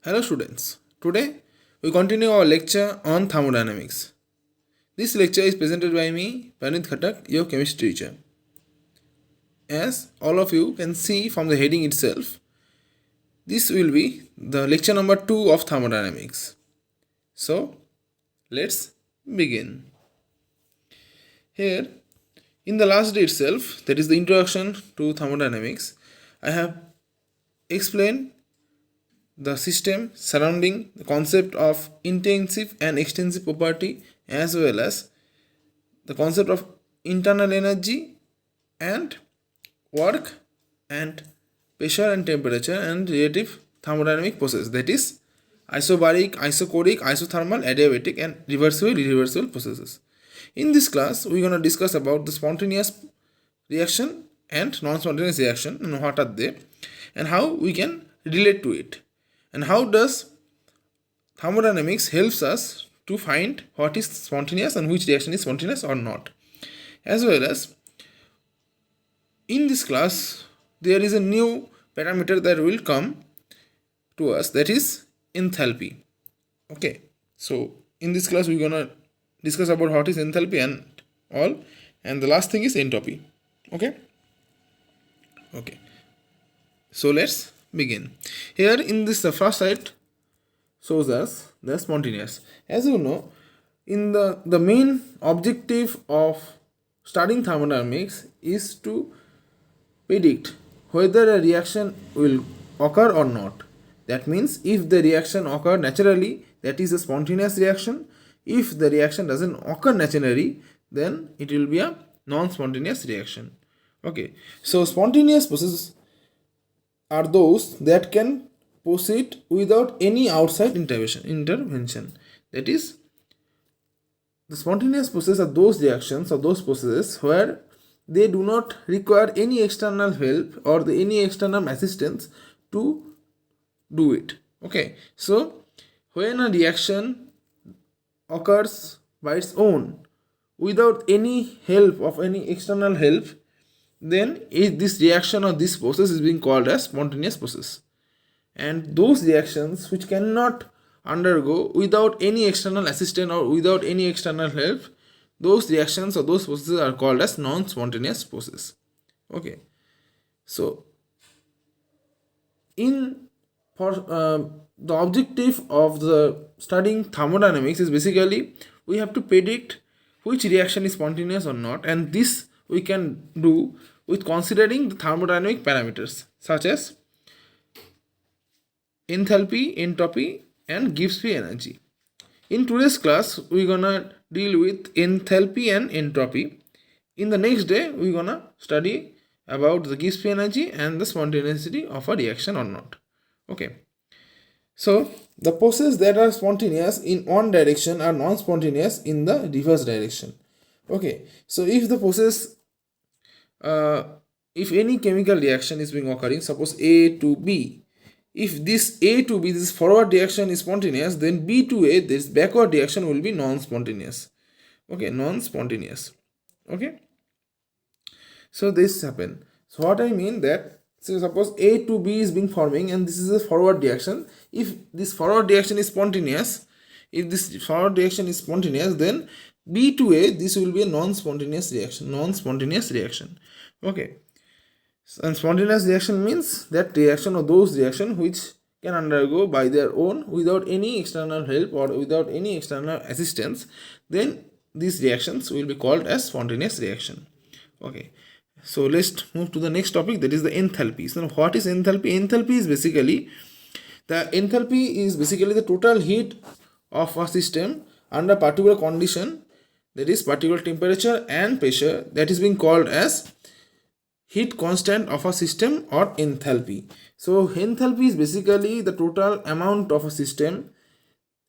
Hello students, today we continue our lecture on thermodynamics. This lecture is presented by me, Pranit Ghatak, your chemistry teacher. As all of you can see from the heading itself, this will be the lecture number 2 of thermodynamics. So, let's begin. Here, in the last day itself, that is the introduction to thermodynamics, I have explained the system surrounding the concept of intensive and extensive property, as well as the concept of internal energy and work and pressure and temperature and relative thermodynamic process, that is isobaric, isochoric, isothermal, adiabatic and reversible irreversible processes. In this class we are going to discuss about the spontaneous reaction and non-spontaneous reaction and what are they and how we can relate to it, and how does thermodynamics helps us to find what is spontaneous and which reaction is spontaneous or not. As well as in this class there is a new parameter that will come to us, that is enthalpy. Okay, so in this class we're gonna discuss about what is enthalpy and all, and the last thing is entropy. Okay, so let's begin. Here in this the first slide shows us the spontaneous. As you know, in the main objective of studying thermodynamics is to predict whether a reaction will occur or not. That means if the reaction occur naturally, that is a spontaneous reaction. If the reaction doesn't occur naturally, then it will be a non-spontaneous reaction. Okay, so spontaneous processes are those that can proceed without any outside intervention. That is, the spontaneous processes are those reactions or those processes where they do not require any external help or any external assistance to do it. Okay, so when a reaction occurs by its own without any help of any external help, then this reaction or this process is being called as spontaneous process. And those reactions which cannot undergo without any external assistance or without any external help, those reactions or those processes are called as non-spontaneous process. Okay, so in for the objective of the studying thermodynamics is basically we have to predict which reaction is spontaneous or not, and this we can do with considering the thermodynamic parameters such as enthalpy, entropy and Gibbs free energy. In today's class we're gonna deal with enthalpy and entropy. In the next day we're gonna study about the Gibbs free energy and the spontaneity of a reaction or not. Okay, so the processes that are spontaneous in one direction are non-spontaneous in the reverse direction. Okay, so if the process if any chemical reaction is being occurring, suppose A to B, if this A to B, this forward reaction is spontaneous, then B to A, this backward reaction will be non-spontaneous. Okay, non-spontaneous. Okay, so this happen. So what I mean that, so suppose A to B is being forming and this is a forward reaction. If this forward reaction is spontaneous, then B to A, this will be a non-spontaneous reaction. Okay, and spontaneous reaction means that reaction or those reaction which can undergo by their own without any external help or without any external assistance, then these reactions will be called as spontaneous reaction. Okay, so let's move to the next topic, that is the enthalpy. So what is enthalpy? Enthalpy is basically the total heat of a system under particular condition, that is particular temperature and pressure, that is being called as heat constant of a system or enthalpy. So enthalpy is basically the total amount of a system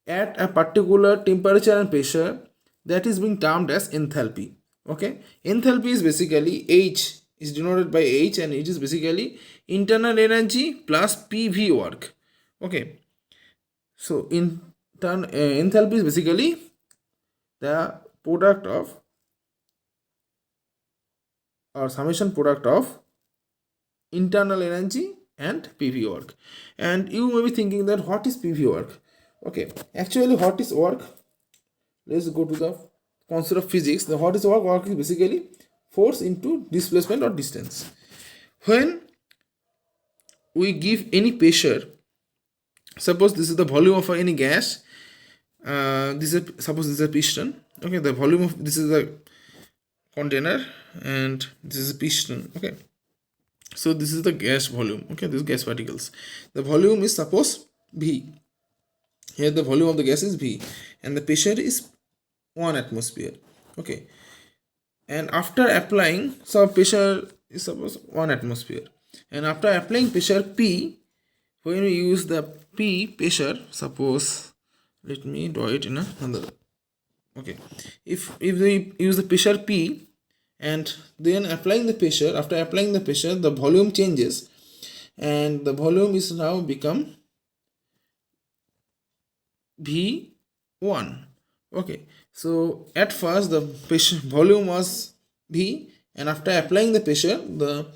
at a particular temperature and pressure, that is being termed as enthalpy. Okay, enthalpy is basically H is denoted by H, and it is basically internal energy plus PV work. Okay, so enthalpy is basically the product of or summation product of internal energy and PV work. And you may be thinking that what is PV work? Okay, actually what is work? Let's go to the concept of physics. The what is work? Work is basically force into displacement or distance. When we give any pressure, suppose this is the volume of any gas, this is suppose this is a piston. Okay, the volume of this is the container and this is a piston. Okay, so this is the gas volume. Okay, this gas particles, the volume is suppose V. Here the volume of the gas is V and the pressure is 1 atmosphere. Okay, and after applying, so pressure is suppose 1 atmosphere, and after applying pressure P, when we use the P pressure, suppose let me draw it in another. Okay, if we use the pressure P and then applying the pressure, after applying the pressure the volume changes and the volume is now become V1. Okay, so at first the pressure volume was V and after applying the pressure the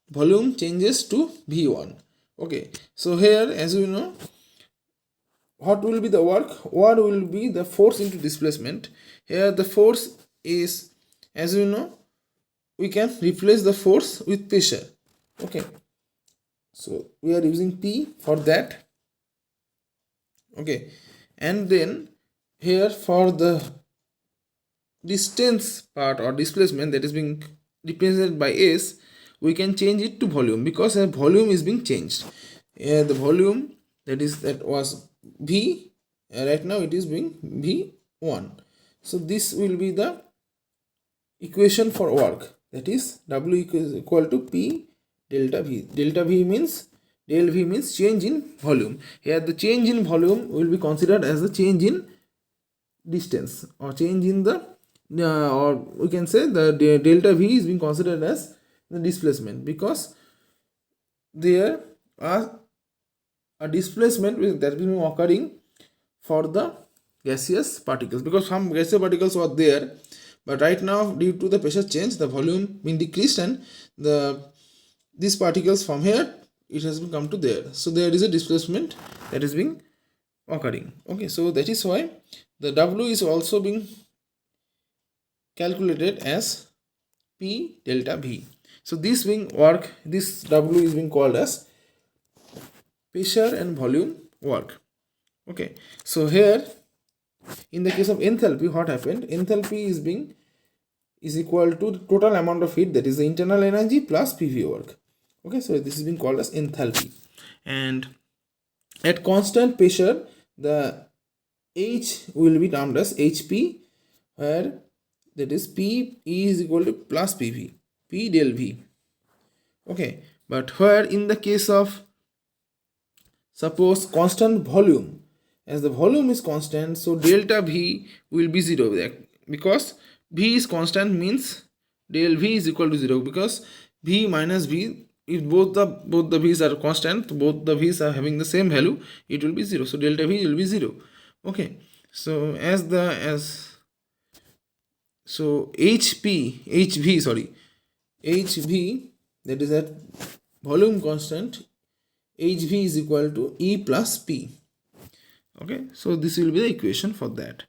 volume changes to V1. Okay, so here as you know, what will be the work? What will be the force into displacement? Here the force is, as you know, we can replace the force with pressure. Okay, so we are using P for that. Okay, and then here for the distance part or displacement that is being represented by S, we can change it to volume because the volume is being changed. Here the volume that was V, right now it is being V1. So this will be the equation for work, that is W is equal to P delta V. Delta V means del V means change in volume. Here the change in volume will be considered as the change in distance or change in the or we can say the delta V is being considered as the displacement because there are a displacement that will be occurring for the gaseous particles because some gaseous particles were there, but right now due to the pressure change the volume being decreased and these particles from here it has been come to there, so there is a displacement that is being occurring. Okay, so that is why the W is also being calculated as P delta V. So this being work, this W is being called as pressure and volume work. Okay, so here in the case of enthalpy, what happened? Enthalpy is equal to the total amount of heat, that is the internal energy plus PV work. Okay, so this is being called as enthalpy, and at constant pressure the H will be termed as HP, where that is P is equal to plus PV, P del V. Okay, but where in the case of suppose constant volume, as the volume is constant, so delta V will be 0 there because V is constant means del V is equal to 0 because V minus V, if both the V's are constant, both the V's are having the same value, it will be 0, so delta V will be 0. Okay, so so HV that is at volume constant, HV is equal to E plus P. Okay, so this will be the equation for that.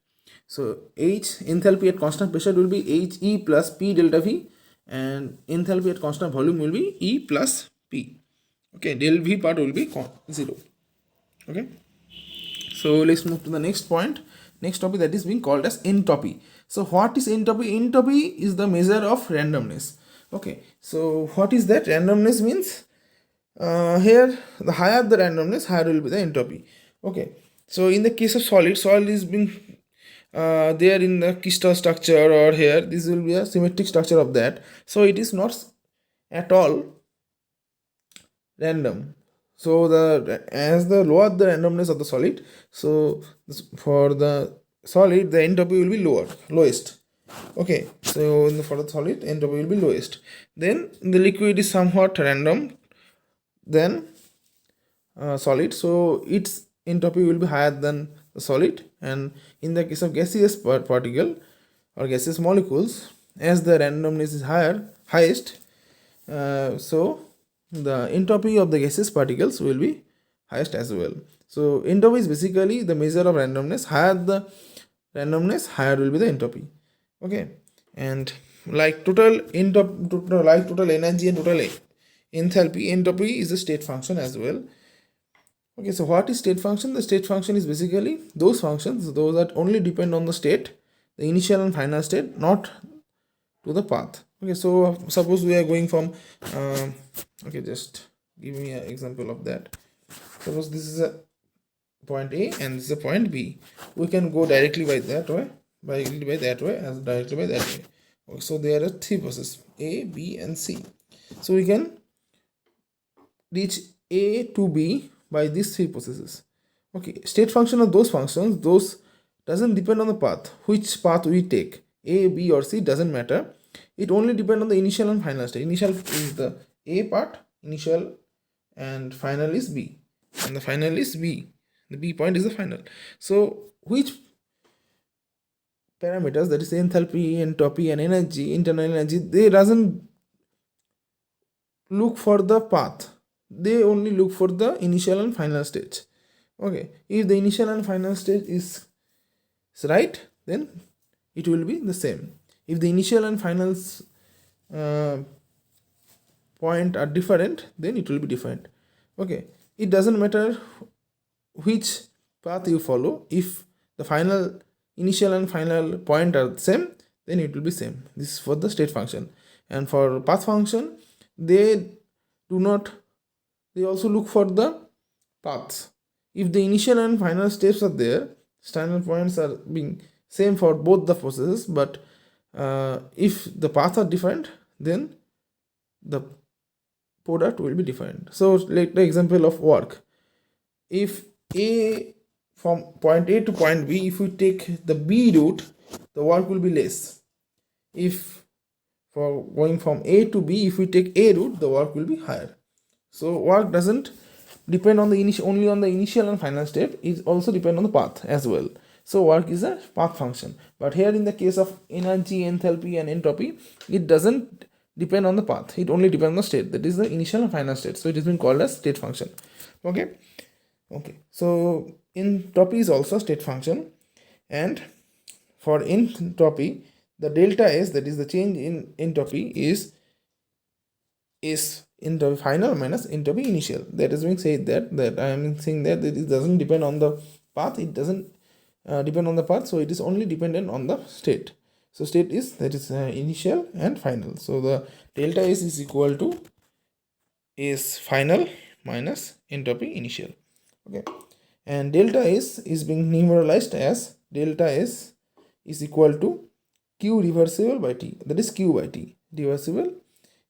So enthalpy at constant pressure will be HE plus P delta V, and enthalpy at constant volume will be E plus P. Okay, del V part will be 0. Okay, so let's move to the next point, next topic, that is being called as entropy. So what is entropy? Entropy is the measure of randomness. Okay, so what is that? Randomness means here the higher the randomness, higher will be the entropy. Okay, so in the case of solid is being there in the crystal structure, or here this will be a symmetric structure of that, so it is not at all random. So as the lower the randomness of the solid, so for the solid the entropy will be lowest. Okay, so for the solid entropy will be lowest. Then the liquid is somewhat random than solid, so its entropy will be higher than the solid. And in the case of gaseous particle or gaseous molecules, as the randomness is highest, so the entropy of the gaseous particles will be highest as well. So entropy is basically the measure of randomness. Higher the randomness, higher will be the entropy. Okay, and like total energy and total enthalpy, entropy is a state function as well. Okay, so what is state function? The state function is basically those functions those that only depend on the state, the initial and final state, not to the path. Okay, so suppose we are going from okay, just give me an example of that. Suppose this is a point A and this is a point B. We can go directly by that way, as directly by that way. Okay, so there are three processes A, B, and C. So we can reach A to B by these three processes. Okay, state function of those functions, those doesn't depend on the path. Which path we take, A, B, or C, doesn't matter. It only depends on the initial and final state. Initial is the A part, initial, and final is B, and the final is B. The B point is the final. So which parameters, that is enthalpy, entropy, and energy, internal energy, they doesn't look for the path. They only look for the initial and final stage. Okay, if the initial and final stage is right, then it will be the same. If the initial and final point are different, then it will be different. Okay, it doesn't matter which path you follow. If the final initial and final point are the same, then it will be same. This is for the state function. And for path function, they also look for the paths. If the initial and final steps are there, standard points are being same for both the processes, but if the paths are different, then the product will be different. So like the example of work, if A, from point A to point B, if we take the B route, the work will be less. If for going from A to B, if we take A route, the work will be higher. So work doesn't depend on the only on the initial and final step, it also depend on the path as well. So work is a path function. But here in the case of energy, enthalpy, and entropy, it doesn't depend on the path, it only depends on the state, that is the initial and final state. So it has been called as state function. Okay, so entropy is also a state function, and for entropy, the delta S, that is the change in entropy, is entropy final minus entropy initial. That is being said that I am saying that it doesn't depend on the path, it doesn't depend on the path, so it is only dependent on the state. So state is, that is initial and final. So the delta S is equal to is final minus entropy initial. Okay, and delta S is being numeralized as delta S is equal to Q reversible by T, that is Q by T. Reversible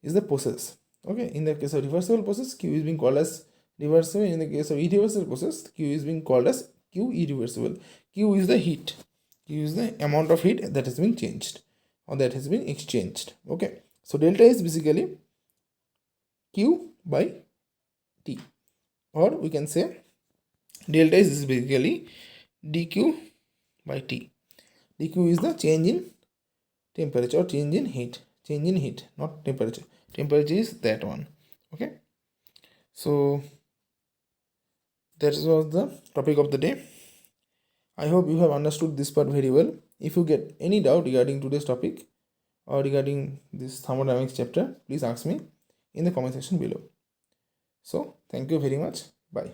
is the process. Okay, in the case of reversible process, Q is being called as reversible. In the case of irreversible process, Q is being called as Q irreversible. Q is the heat. Q is the amount of heat that has been changed or that has been exchanged. Okay, so delta is basically Q by T, or we can say delta is basically dq by T. dq is the change in temperature or change in heat, not temperature. Temperature is that one. Okay, so that was the topic of the day. I hope you have understood this part very well. If you get any doubt regarding today's topic or regarding this thermodynamics chapter, please ask me in the comment section below. So thank you very much. Bye.